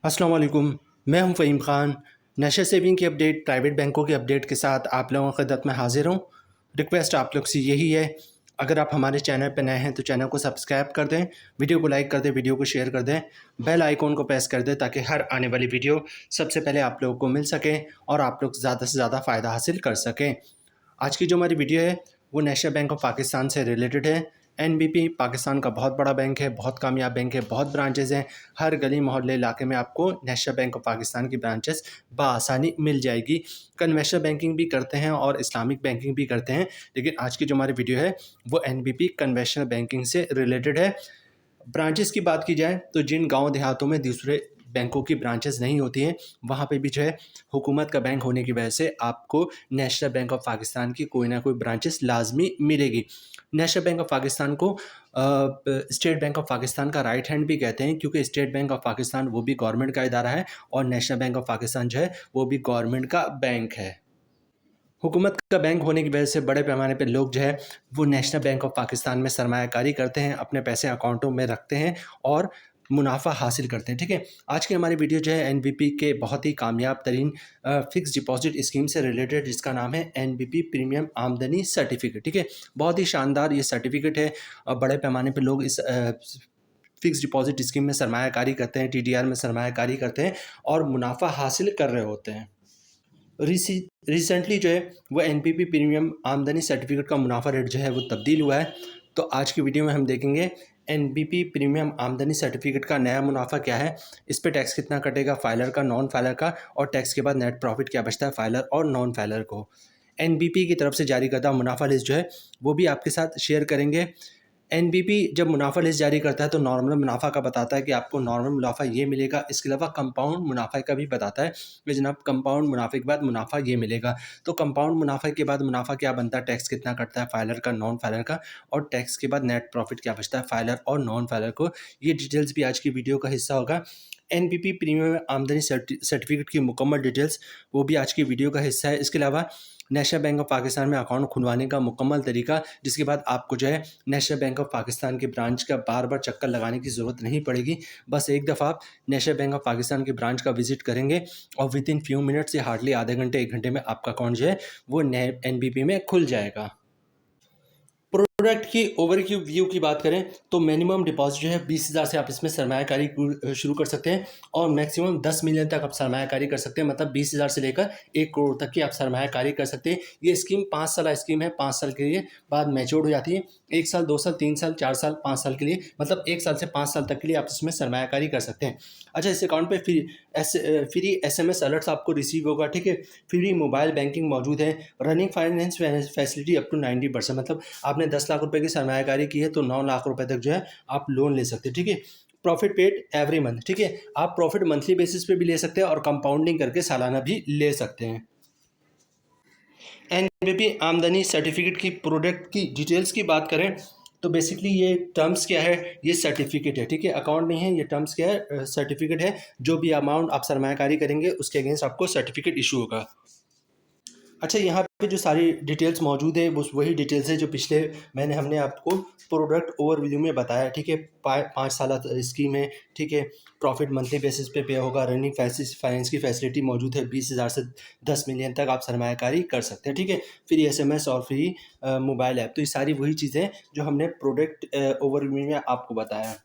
अस्सलाम वालेकुम। मैं हूं फ़हीम ख़ान। नेशनल सेविंग की अपडेट, प्राइवेट बैंकों की अपडेट के साथ आप लोगों की खिदमत में हाज़िर हूं। रिक्वेस्ट आप लोग से यही है, अगर आप हमारे चैनल पर नए हैं तो चैनल को सब्सक्राइब कर दें, वीडियो को लाइक कर दें, वीडियो को शेयर कर दें, बेल आइकॉन को प्रेस कर दें ताकि हर आने वाली वीडियो सबसे पहले आप लोगों को मिल सके और आप लोग ज़्यादा से ज़्यादा फ़ायदा हासिल कर सकें। आज की जो हमारी वीडियो है वो नेशनल बैंक ऑफ पाकिस्तान से रिलेटेड है। एनबीपी पाकिस्तान का बहुत बड़ा बैंक है, बहुत कामयाब बैंक है, बहुत ब्रांचेज़ हैं। हर गली मोहल्ले इलाके में आपको नेशनल बैंक ऑफ पाकिस्तान की ब्रांचेस बआसानी मिल जाएगी। कन्वेंशनल बैंकिंग भी करते हैं और इस्लामिक बैंकिंग भी करते हैं, लेकिन आज की जो हमारी वीडियो है वो एनबीपी कन्वेंशनल बैंकिंग से रिलेटेड है। ब्रांचेस की बात की जाए तो जिन गांव देहातों में दूसरे बैंकों की ब्रांचेस नहीं होती हैं, वहाँ पे भी जो है हुकूमत का बैंक होने की वजह से आपको नेशनल बैंक ऑफ पाकिस्तान की कोई ना कोई ब्रांचेस लाजमी मिलेगी। नेशनल बैंक ऑफ पाकिस्तान को स्टेट बैंक ऑफ पाकिस्तान का राइट हैंड भी कहते हैं, क्योंकि स्टेट बैंक ऑफ पाकिस्तान वो भी गवर्नमेंट का इदारा है और नेशनल बैंक ऑफ पाकिस्तान जो है वो भी गवर्नमेंट का बैंक है। हुकूमत का बैंक होने की वजह से बड़े पैमाने पे लोग जो है वो नेशनल बैंक ऑफ पाकिस्तान में सरमायाकारी करते हैं, अपने पैसे अकाउंटों में रखते हैं और मुनाफा हासिल करते हैं। ठीक है, आज की हमारी वीडियो जो है एनबीपी के बहुत ही कामयाब तरीन फिक्स डिपॉजिट स्कीम से रिलेटेड, जिसका नाम है एनबीपी प्रीमियम आमदनी सर्टिफिकेट। ठीक है, बहुत ही शानदार ये सर्टिफिकेट है और बड़े पैमाने पर लोग इस फिक्स डिपॉजिट स्कीम में सरमायाकारी करते हैं, टीडीआर में सरमायाकारी करते हैं और मुनाफा हासिल कर रहे होते हैं। रिसेंटली जो है वो एनपीपी प्रीमियम आमदनी सर्टिफिकेट का मुनाफा रेट जो है वो तब्दील हुआ है। तो आज की वीडियो में हम देखेंगे एनपीपी प्रीमियम आमदनी सर्टिफिकेट का नया मुनाफा क्या है, इस पे टैक्स कितना कटेगा, फाइलर का, नॉन फाइलर का, और टैक्स के बाद नेट प्रॉफिट क्या बचता है फाइलर और नॉन फाइलर को। एनबीपी की तरफ से जारी करदा मुनाफा लिस्ट जो है वो भी आपके साथ शेयर करेंगे। एनबीपी जब मुनाफा लिस्ट जारी करता है तो नॉर्मल मुनाफा का बताता है कि आपको नॉर्मल मुनाफा ये मिलेगा, इसके अलावा कंपाउंड मुनाफा का भी बताता है कि जनाब कंपाउंड मुनाफे के बाद मुनाफा ये मिलेगा। तो कंपाउंड मुनाफे के बाद मुनाफा क्या बनता है, टैक्स कितना कटता है फाइलर का, नॉन फाइलर का, और टैक्स के बाद नेट प्रॉफिट क्या बचता है फाइलर और नॉन फाइलर को। ये डिटेल्स भी आज की वीडियो का हिस्सा होगा। एनपीपी प्रीमियम आमदनी सर्टिफिकेट की मुकम्मल डिटेल्स वो भी आज की वीडियो का हिस्सा है। इसके अलावा नेशनल बैंक ऑफ पाकिस्तान में अकाउंट खुलवाने का मुकम्मल तरीका, जिसके बाद आपको जो है नेशनल बैंक ऑफ पाकिस्तान के ब्रांच का बार बार चक्कर लगाने की ज़रूरत नहीं पड़ेगी। बस एक दफ़ा आप नेशनल बैंक ऑफ पाकिस्तान के ब्रांच का विजिट करेंगे और विद इन फ्यू मिनट्स या हार्डली आधे घंटे 1 घंटे में आपका अकाउंट जो है वो नए एनबीपी में खुल जाएगा। प्रोडक्ट की ओवरव्यू व्यू की बात करें तो मिनिमम डिपॉजिट जो है 20,000 से आप इसमें सरमायाकारी शुरू कर सकते हैं और मैक्सिमम 10 मिलियन तक आप सरमायाकारी कर सकते हैं। मतलब 20,000 से लेकर 1 करोड़ तक की आप सरमायाकारी कर सकते हैं। ये स्कीम 5 साल स्कीम है, 5 साल के लिए बाद मैच्योर हो जाती है। 1 साल, 2 साल, 3 साल, 4 साल, 5 साल के लिए, मतलब 1 साल से 5 साल तक के लिए आप इसमें सरमायाकारी कर सकते हैं। अच्छा, इस अकाउंट पर फ्री SMS अलर्ट्स आपको रिसीव होगा। ठीक है, फ्री मोबाइल बैंकिंग मौजूद है, running finance facility up to 90%। मतलब आपने 10 लाख रुपए की सरमायाकारी की है तो 9 लाख रुपए तक जो है आप लोन ले सकते हैं। ठीक है, प्रॉफिट पेड एवरी मंथ। ठीक है, आप प्रॉफिट मंथली बेसिस पे भी ले सकते हैं और कंपाउंडिंग करके सालाना भी ले सकते हैं। एनबीपी आमदनी सर्टिफिकेट की प्रोडक्ट की डिटेल्स की बात करें तो बेसिकली ये टर्म्स क्या है, ये सर्टिफिकेट है। ठीक है, अकाउंट नहीं है, ये टर्म्स क्या है, सर्टिफिकेट है। जो भी अमाउंट आप सरमायाकारी करेंगे उसके अगेंस्ट आपको सर्टिफिकेट इशू होगा। अच्छा, यहाँ पे जो सारी डिटेल्स मौजूद है वो वही डिटेल्स है जो पिछले महीने हमने आपको प्रोडक्ट ओवरव्यू में बताया। ठीक है, 5 साल स्कीम है। ठीक है, प्रॉफिट मंथली बेसिस पे होगा, रनिंग फाइनेंस की फैसिलिटी मौजूद है, 20,000 से 10 मिलियन तक आप सरमायाकारी कर सकते हैं। ठीक है, फ्री SMS और फ्री मोबाइल ऐप। तो ये सारी वही चीज़ें जो हमने प्रोडक्ट ओवरव्यू में आपको बताया।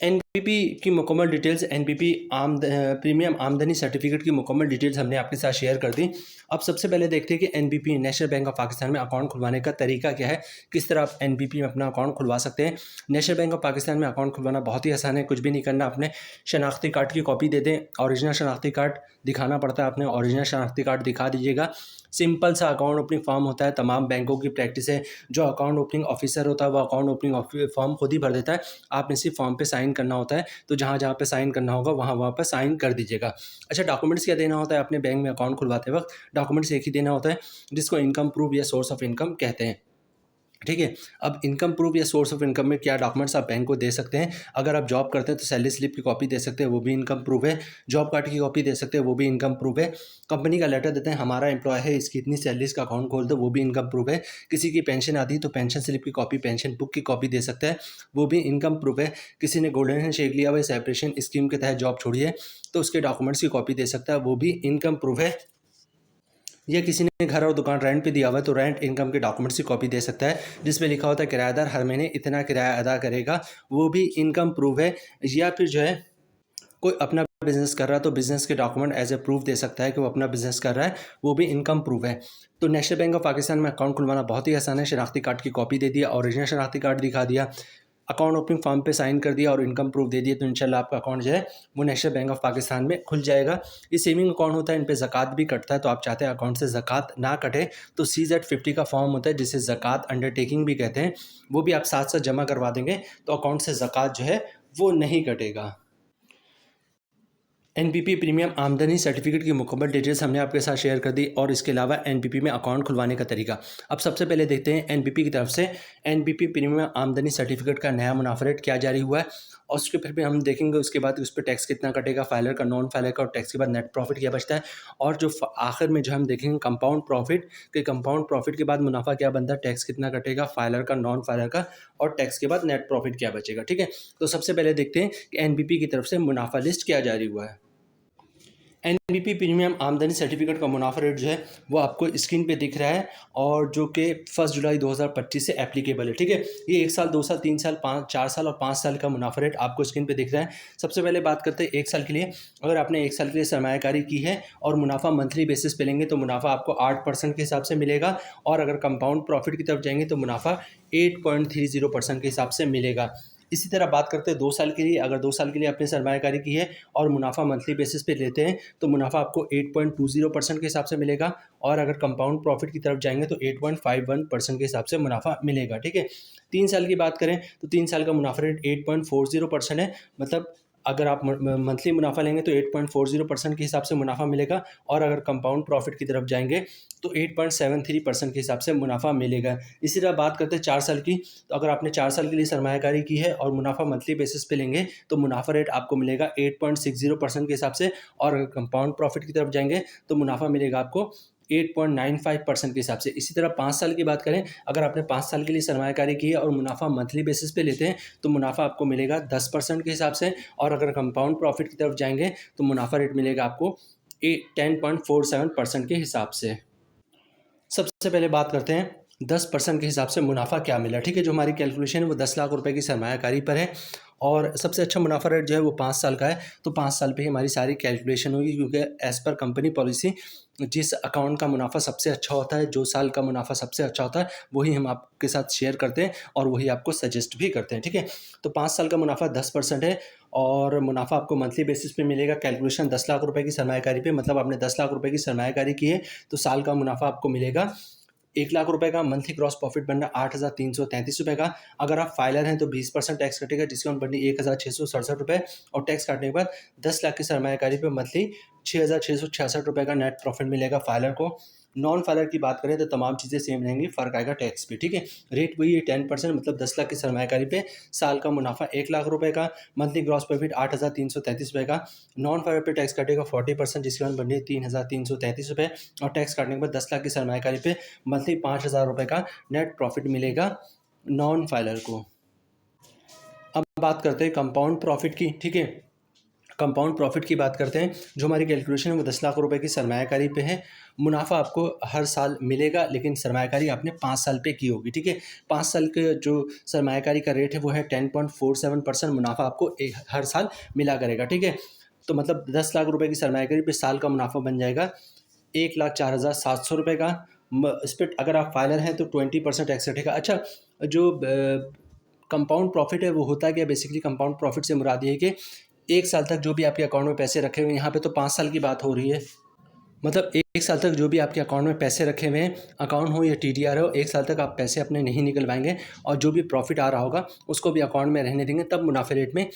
एनबीपी की मुकम्मल डिटेल्स, एनबीपी प्रीमियम आमदनी सर्टिफिकेट की मुकम्मल डिटेल्स हमने आपके साथ शेयर कर दी। अब सबसे पहले देखते हैं कि NBP national bank of Pakistan में अकाउंट खुलवाने का तरीका क्या है, किस तरह आप एनबीपी में अपना अकाउंट खुलवा सकते हैं। नेशनल बैंक ऑफ पाकिस्तान में अकाउंट खुलवाना बहुत ही आसान है, कुछ भी नहीं करना। अपने शनाख्ती कार्ड की कॉपी दे दें, ओरिजिनल शनाख्ती कार्ड दिखाना पड़ता है, अपने ओरिजिनल शनाख्ती कार्ड दिखा दीजिएगा। सिंपल सा अकाउंट ओपनिंग फॉर्म होता है, तमाम बैंकों की प्रैक्टिस है। जो अकाउंट ओपनिंग ऑफिसर होता है वो अकाउंट ओपनिंग फॉर्म खुद ही भर देता है, आपने सिर्फ फॉर्म पे साइन करना होता है। तो जहाँ जहाँ पे साइन करना होगा वहाँ पे साइन कर दीजिएगा। अच्छा, डॉक्यूमेंट्स क्या देना होता है अपने बैंक में अकाउंट खुलवाते वक्त, डॉक्यूमेंट्स एक ही देना होता है जिसको इनकम प्रूफ या सोर्स ऑफ इनकम कहते हैं। ठीक है। अब इनकम प्रूफ या सोर्स ऑफ इनकम में क्या डॉक्यूमेंट्स आप बैंक को दे सकते हैं। अगर आप जॉब करते हैं तो सैलरी स्लिप की कॉपी दे सकते हैं, वो भी इनकम प्रूफ है। जॉब कार्ड की कॉपी दे सकते हैं, वो भी इनकम प्रूफ है। कंपनी का लेटर देते हैं, हमारा एम्प्लॉय है, इसकी इतनी सैलरी, इसका अकाउंट खोल दो, वो भी इनकम प्रूफ है। किसी की पेंशन आती है तो पेंशन स्लिप की कॉपी, पेंशन बुक की कॉपी दे सकता है, वो भी इनकम प्रूफ है। किसी ने गोल्डन हैंडशेक लिया हुआ है, सेपरेशन स्कीम के तहत जॉब छोड़ी है, तो उसके डॉक्यूमेंट्स की कॉपी दे सकता है, वो भी इनकम प्रूफ है। या किसी ने घर और दुकान रेंट पे दिया हुआ है तो रेंट इनकम के डॉक्यूमेंट्स की कॉपी दे सकता है, जिसमें लिखा होता है किराएदार हर महीने इतना किराया अदा करेगा, वो भी इनकम प्रूफ है। या फिर जो है कोई अपना बिजनेस कर रहा है तो बिजनेस के डॉक्यूमेंट एज ए प्रूफ दे सकता है कि वो अपना बिजनेस कर रहा है, वो भी इनकम प्रूफ है। तो नेशनल बैंक ऑफ पाकिस्तान में अकाउंट खुलवाना बहुत ही आसान है। शनाख्ती कार्ड की कॉपी दे दिया, ओरिजिनल शनाख्ती कार्ड दिखा दिया, अकाउंट ओपनिंग फॉर्म पे साइन कर दिया और इनकम प्रूफ दे दिया, तो इंशाल्लाह आपका अकाउंट जो है वो नेशनल बैंक ऑफ पाकिस्तान में खुल जाएगा। ये सेविंग अकाउंट होता है, इन पे ज़कात भी कटता है, तो आप चाहते हैं अकाउंट से ज़कात ना कटे तो CZ50 का फॉर्म होता है जिसे ज़कात अंडरटेकिंग भी कहते हैं, वो भी आप साथ साथ जमा करवा देंगे तो अकाउंट से ज़कात जो है वो नहीं कटेगा। NPP प्रीमियम आमदनी सर्टिफिकेट की मुकम्मल डिटेल्स हमने आपके साथ शेयर कर दी, और इसके अलावा NPP में अकाउंट खुलवाने का तरीका। अब सबसे पहले देखते हैं NPP की तरफ से NPP प्रीमियम आमदनी सर्टिफिकेट का नया मुनाफा रेट क्या जारी हुआ है, और उसके फिर भी हम देखेंगे उसके बाद उस पर टैक्स कितना कटेगा, फाइलर का, नॉन फाइलर का, और टैक्स के बाद नेट प्रॉफिट क्या बचता है, और जो आखिर में जो हम देखेंगे कंपाउंड प्रॉफिट के, कंपाउंड प्रॉफिट के बाद मुनाफा क्या बनता है, टैक्स कितना कटेगा, फाइलर का, नॉन फाइलर का, और टैक्स के बाद नेट प्रॉफिट क्या बचेगा। ठीक है, तो सबसे पहले देखते हैं कि NPP की तरफ से मुनाफा लिस्ट क्या जारी हुआ है। NPP प्रीमियम आमदनी सर्टिफिकेट का मुनाफा रेट जो है वो आपको स्क्रीन पे दिख रहा है, और जो कि 1 जुलाई 2025 से एप्लीकेबल है। ठीक है, ये 1 साल, 2 साल, 3 साल, 4 साल और 5 साल का मुनाफा रेट आपको स्क्रीन पे दिख रहा है। सबसे पहले बात करते हैं 1 साल के लिए। अगर आपने 1 साल के लिए सरमायाकारी की है और मुनाफा मंथली बेसिस पे लेंगे तो मुनाफा आपको 8% के हिसाब से मिलेगा, और अगर कंपाउंड प्रॉफिट की तरफ जाएंगे तो मुनाफा 8.30% के हिसाब से मिलेगा। इसी तरह बात करते हैं 2 साल के लिए। अगर 2 साल के लिए आपने सरमायाकारी की है और मुनाफा मंथली बेसिस पे लेते हैं तो मुनाफा आपको 8.20% के हिसाब से मिलेगा, और अगर कंपाउंड प्रॉफिट की तरफ जाएंगे तो 8.51% के हिसाब से मुनाफा मिलेगा। ठीक है, 3 साल की बात करें तो 3 साल का मुनाफा रेट 8.40% है, मतलब अगर आप मंथली मुनाफा लेंगे तो 8.40% के हिसाब से मुनाफा मिलेगा, और अगर कंपाउंड प्रॉफिट की तरफ जाएंगे तो 8.73% के हिसाब से मुनाफा मिलेगा। इसी तरह बात करते हैं 4 साल की। तो अगर आपने 4 साल के लिए सरमायाकारी की है और मुनाफा मंथली बेसिस पे लेंगे तो मुनाफा रेट आपको मिलेगा 8.60% के हिसाब से, और अगर कंपाउंड प्रॉफिट की तरफ जाएंगे तो मुनाफा मिलेगा आपको 8.95% के हिसाब से। इसी तरह 5 साल की बात करें, अगर आपने 5 साल के लिए सरमायाकारी की है और मुनाफा मंथली बेसिस पे लेते हैं तो मुनाफा आपको मिलेगा 10% के हिसाब से, और अगर कंपाउंड प्रॉफिट की तरफ जाएंगे तो मुनाफा रेट मिलेगा आपको 10.47% के हिसाब से। सबसे पहले बात करते हैं 10% के हिसाब से मुनाफा क्या मिला। ठीक है, जो हमारी कैलकुलेशन है वो 10 लाख रुपए की सरमायाकारी पर है, और सबसे अच्छा मुनाफा रेट जो है वो 5 साल का है, तो 5 साल पे ही हमारी सारी कैलकुलेशन होगी, क्योंकि एज़ पर कंपनी पॉलिसी जिस अकाउंट का मुनाफा सबसे अच्छा होता है, जो साल का मुनाफा सबसे अच्छा होता है, वही हम आपके साथ शेयर करते हैं और वही आपको सजेस्ट भी करते हैं। ठीक है, तो 5 साल का मुनाफा 10% है, और मुनाफा आपको मंथली बेसिस पे मिलेगा। कैलकुलेशन 10 लाख रुपए की सरमायाकारी पे, मतलब आपने 10 लाख रुपए की सरमायाकारी की है तो साल का मुनाफा आपको मिलेगा 1 लाख रुपए का। मंथली ग्रॉस प्रॉफिट बनना 8,333 रुपये का। अगर आप फाइलर हैं तो 20% टैक्स कटेगा, डिस्काउंट बननी 1,667 रुपये, और टैक्स काटने के बाद 10 लाख की सरमायाकारी पे मंथली 6,666 रुपये का नेट प्रॉफिट मिलेगा फाइलर को। नॉन फाइलर की बात करें तो तमाम चीज़ें सेम रहेंगी, फ़र्क आएगा टैक्स पे। ठीक है, रेट वही है 10%, मतलब 10 लाख की सरमायाकारी पे साल का मुनाफा 1 लाख रुपए का, मंथली ग्रॉस प्रॉफिट 8,333 रुपये का। नॉन फाइलर पे टैक्स कटेगा 40%, जिसके बाद बननी 3,333 रुपये, और टैक्स काटने के बाद 10 लाख की सरमायाकारी पे मंथली 5,000 रुपये का नेट प्रॉफिट मिलेगा नॉन फाइलर को। अब बात करते हैं कंपाउंड प्रॉफिट की। ठीक है, कंपाउंड प्रॉफिट की बात करते हैं। जो हमारी कैलकुलेशन है वो 10 लाख रुपए की सरमायाकारी पे है। मुनाफा आपको हर साल मिलेगा, लेकिन सरमायाकारी आपने 5 साल पे की होगी। ठीक है, 5 साल के जो सरमायाकारी का रेट है वो है 10.47%। मुनाफा आपको हर साल मिला करेगा। ठीक है, तो मतलब 10 लाख रुपए की सरमायाकारी पे साल का मुनाफा बन जाएगा 1,04,700 रुपये का। इस पर अगर आप फाइलर हैं तो 20% टैक्स कटेगा। अच्छा, जो कंपाउंड प्रॉफिट है वो होता है क्या? बेसिकली कंपाउंड प्रॉफिट से मुराद ये है कि 1 साल तक जो भी आपके अकाउंट में पैसे रखे हुए हैं, यहाँ पे तो 5 साल की बात हो रही है, मतलब 1 साल तक जो भी आपके अकाउंट में पैसे रखे हुए हैं, अकाउंट हो या TDR हो, 1 साल तक आप पैसे अपने नहीं निकलवाएंगे, और जो भी प्रॉफिट आ रहा होगा उसको भी अकाउंट में रहने देंगे, तब मुनाफे रेट में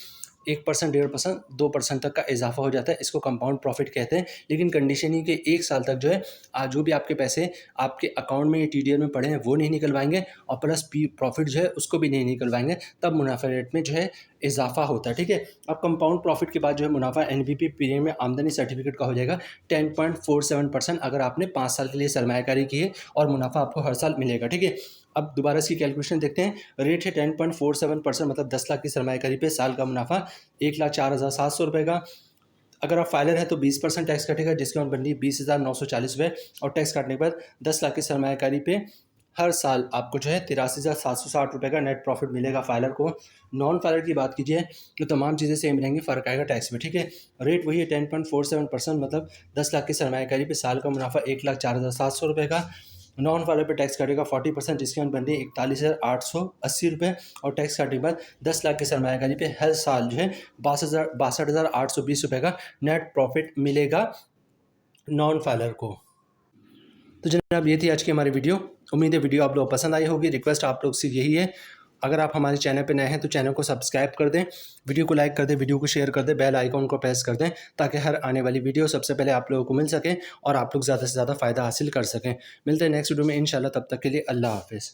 1%, 1.5%, 2% तक का इजाफा हो जाता है। इसको कंपाउंड प्रॉफिट कहते हैं। लेकिन कंडीशन ही कि 1 साल तक जो है जो भी आपके पैसे आपके अकाउंट में या टीडीआर में पड़े हैं वो नहीं निकलवाएंगे, और प्लस प्रॉफिट जो है उसको भी नहीं निकलवाएंगे, तब मुनाफा रेट में जो है इजाफा होता है। ठीक है, अब कंपाउंड प्रॉफिट के बाद जो है मुनाफा एनबीपी पीरियड में आमदनी सर्टिफिकेट का हो जाएगा 10.47% अगर आपने 5 साल के लिए सरमायाकारी की है, और मुनाफा आपको हर साल मिलेगा। ठीक है, अब दोबारा इसकी कैलकुलेशन देखते हैं। रेट है 10.47%, मतलब 10 लाख की सरमायाकारी पे साल का मुनाफा 1,04,700 रुपये का। अगर आप फाइलर हैं तो 20% टैक्स कटेगा, जिसकी अमाउंट बनती है 20,940 रुपये, और टैक्स काटने के बाद 10 लाख की सरमायाकारी पे हर साल आपको जो है 83,760 रुपये का नेट प्रॉफिट मिलेगा फाइलर को। नॉन फाइलर की बात कीजिए तो तमाम चीज़ें सेम रहेंगी, फ़र्क आएगा टैक्स में। ठीक है, रेट वही है 10.47%, मतलब 10 लाख की सरमायाकारी पे साल का मुनाफा 1,04,700 रुपये का। नॉन फाइलर पे टैक्स काटेगा 40%, जिसकी अमाउंट बनती है 41,880 रुपये, और टैक्स काटने के बाद 10 लाख की सरमायाकारी पे हर साल जो है 62,820 रुपये का नेट प्रॉफिट मिलेगा नॉन फाइलर को। तो जनाब ये थी आज की हमारी वीडियो। उम्मीद है वीडियो आप लोग पसंद आई होगी। रिक्वेस्ट आप लोग से यही है, अगर आप हमारे चैनल पर नए हैं तो चैनल को सब्सक्राइब कर दें, वीडियो को लाइक कर दें, वीडियो को शेयर कर दें, बेल आइकॉन को प्रेस कर दें, ताकि हर आने वाली वीडियो सबसे पहले आप लोगों को मिल सके और आप लोग ज़्यादा से ज़्यादा फ़ायदा हासिल कर सकें। मिलते हैं नेक्स्ट वीडियो में इंशाल्लाह, तब तक के लिए अल्लाह हाफ़िज़।